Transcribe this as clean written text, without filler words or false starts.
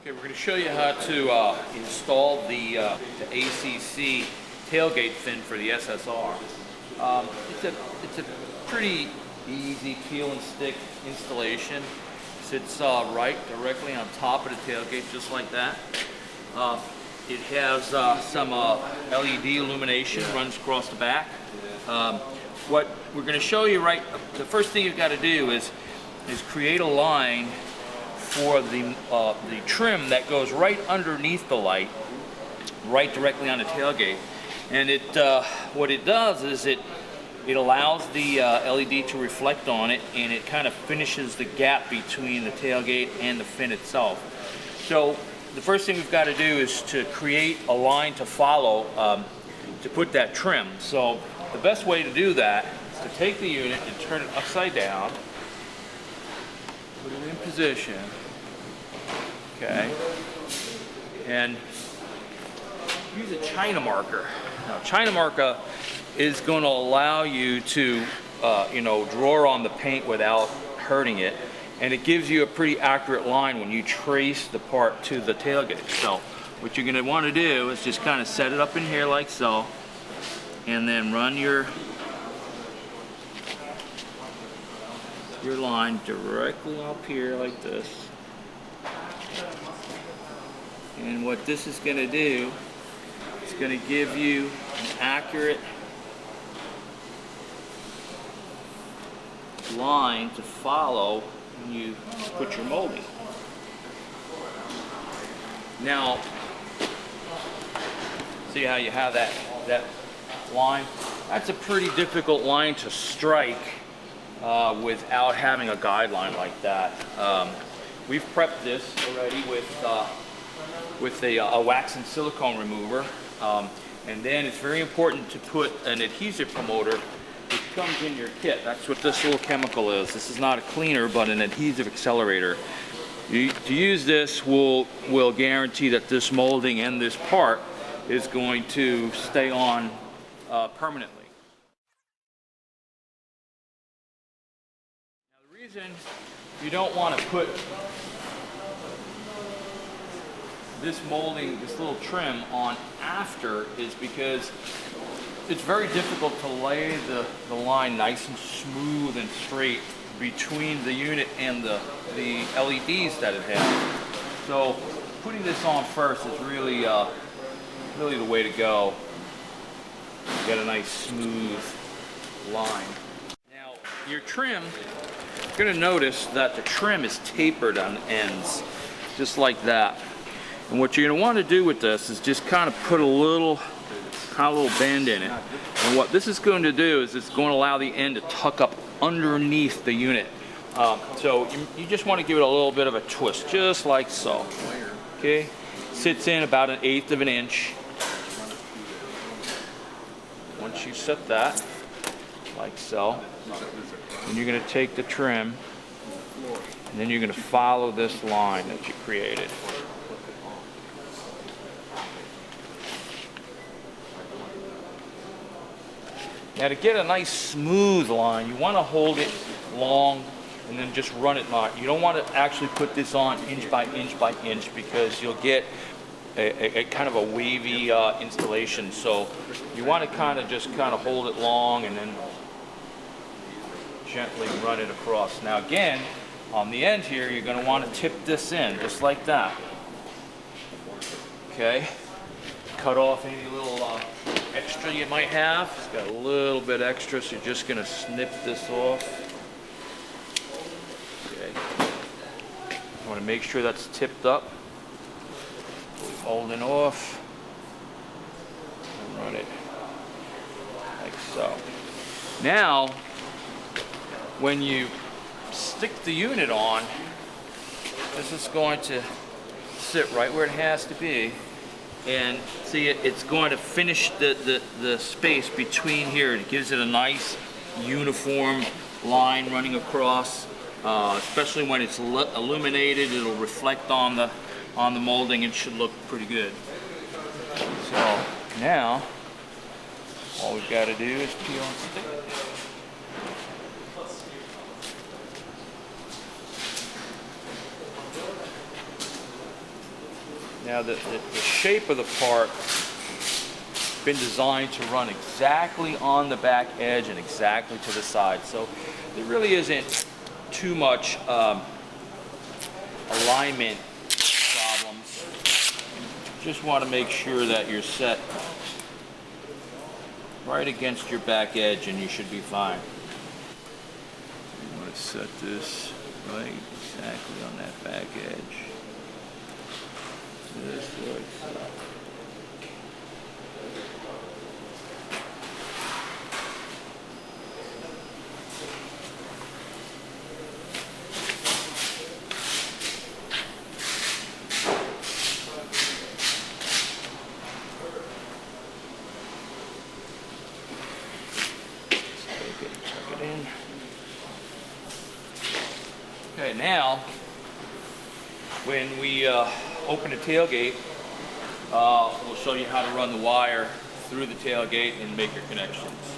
Okay, we're going to show you how to install the ACC tailgate fin for the SSR. It's a pretty easy peel and stick installation. Sits right directly on top of the tailgate, just like that. It has some LED illumination runs across the back. What we're going to show you the first thing you've got to do is create a line for the trim that goes right underneath the light, right directly on the tailgate. And what it does is it allows the LED to reflect on it, and it kind of finishes the gap between the tailgate and the fin itself. So the first thing we've got to do is to create a line to follow to put that trim. So the best way to do that is to take the unit and turn it upside down, put it in position, okay, and use a China marker. Now, China marker is going to allow you to, draw on the paint without hurting it, and it gives you a pretty accurate line when you trace the part to the tailgate. So what you're going to want to do is just kind of set it up in here like so, and then run your line directly up here like this. And what this is going to do, it's going to give you an accurate line to follow when you put your molding. Now, see how you have that line? That's a pretty difficult line to strike without having a guideline like that. We've prepped this already with a wax and silicone remover, and then it's very important to put an adhesive promoter which comes in your kit. That's what this little chemical is. This is not a cleaner, but an adhesive accelerator. To use this will guarantee that this molding and this part is going to stay on permanently. Now, the reason you don't want to put this molding, this little trim on after, is because it's very difficult to lay the line nice and smooth and straight between the unit and the LEDs that it has. So putting this on first is really the way to go. Get a nice smooth line. Now your trim, you're going to notice that the trim is tapered on ends, just like that. And what you're going to want to do with this is just kind of put a little bend in it. And what this is going to do is it's going to allow the end to tuck up underneath the unit. So you just want to give it a little bit of a twist, just like so. Okay, sits in about 1/8 of an inch. Once you set that, like so, then you're going to take the trim, and then you're going to follow this line that you created. Now, to get a nice smooth line, you want to hold it long and then just run it not. You don't want to actually put this on inch by inch by inch, because you'll get a kind of a wavy installation. So you want to just hold it long and then gently run it across. Now again, on the end here, you're going to want to tip this in just like that. Okay, cut off any little extra you might have. It's got a little bit extra, so you're just going to snip this off. Okay. You want to make sure that's tipped up. Holding off. And run it like so. Now, when you stick the unit on, this is going to sit right where it has to be. And see, it's going to finish the space between here. It gives it a nice uniform line running across, especially when it's illuminated. It'll reflect on the molding and should look pretty good. So now all we've got to do is peel and stick. Now the shape of the part been designed to run exactly on the back edge and exactly to the side, so there really isn't too much alignment problems. Just want to make sure that you're set right against your back edge and you should be fine. You want to set this right exactly on that back edge. Just like so. Tuck it in. Okay, now when we open the tailgate, we'll show you how to run the wire through the tailgate and make your connections.